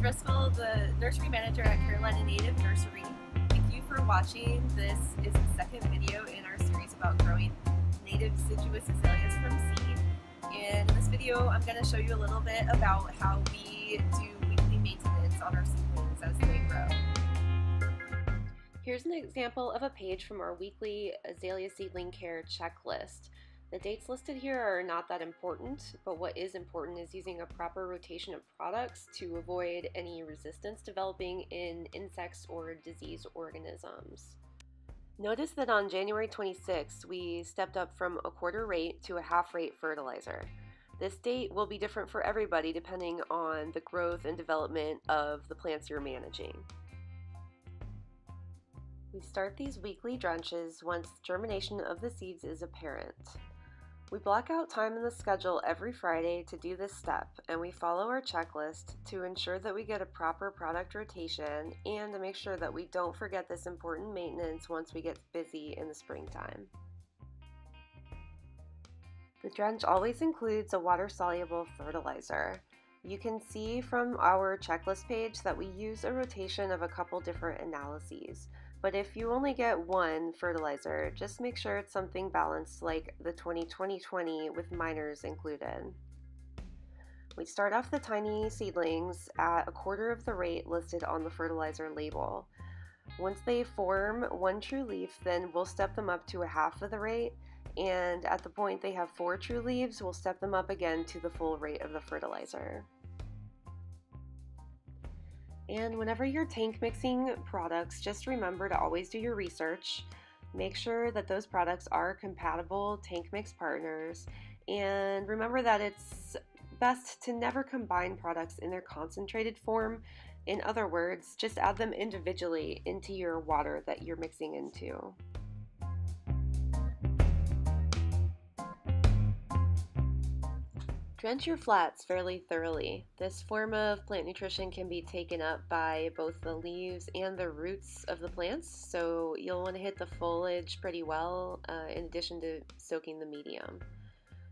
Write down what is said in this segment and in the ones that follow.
Driscoll, the nursery manager at Carolina Native Nursery. Thank you for watching. This is the second video in our series about growing native deciduous azaleas from seed. And in this video, I'm going to show you a little bit about how we do weekly maintenance on our seedlings as they grow. Here's an example of a page from our weekly azalea seedling care checklist. The dates listed here are not that important, but what is important is using a proper rotation of products to avoid any resistance developing in insects or disease organisms. Notice that on January 26th, we stepped up from a quarter rate to a half rate fertilizer. This date will be different for everybody depending on the growth and development of the plants you're managing. We start these weekly drenches once germination of the seeds is apparent. We block out time in the schedule every Friday to do this step, and we follow our checklist to ensure that we get a proper product rotation and to make sure that we don't forget this important maintenance once we get busy in the springtime. The drench always includes a water-soluble fertilizer. You can see from our checklist page that we use a rotation of a couple different analyses, but if you only get one fertilizer, just make sure it's something balanced like the 20-20-20 with minors included. We start off the tiny seedlings at a quarter of the rate listed on the fertilizer label. Once they form one true leaf, then we'll step them up to a half of the rate, and at the point they have 4 true leaves, we'll step them up again to the full rate of the fertilizer. And whenever you're tank mixing products, just remember to always do your research. Make sure that those products are compatible tank mix partners, and remember that it's best to never combine products in their concentrated form. In other words, just add them individually into your water that you're mixing into. Drench your flats fairly thoroughly. This form of plant nutrition can be taken up by both the leaves and the roots of the plants, so you'll want to hit the foliage pretty well in addition to soaking the medium.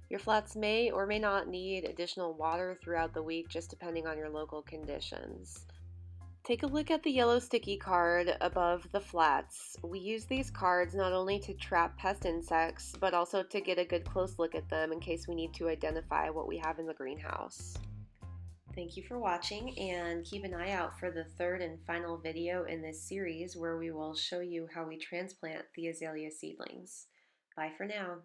Your flats may or may not need additional water throughout the week, just depending on your local conditions. Take a look at the yellow sticky card above the flats. We use these cards not only to trap pest insects, but also to get a good close look at them in case we need to identify what we have in the greenhouse. Thank you for watching, and keep an eye out for the third and final video in this series where we will show you how we transplant the azalea seedlings. Bye for now.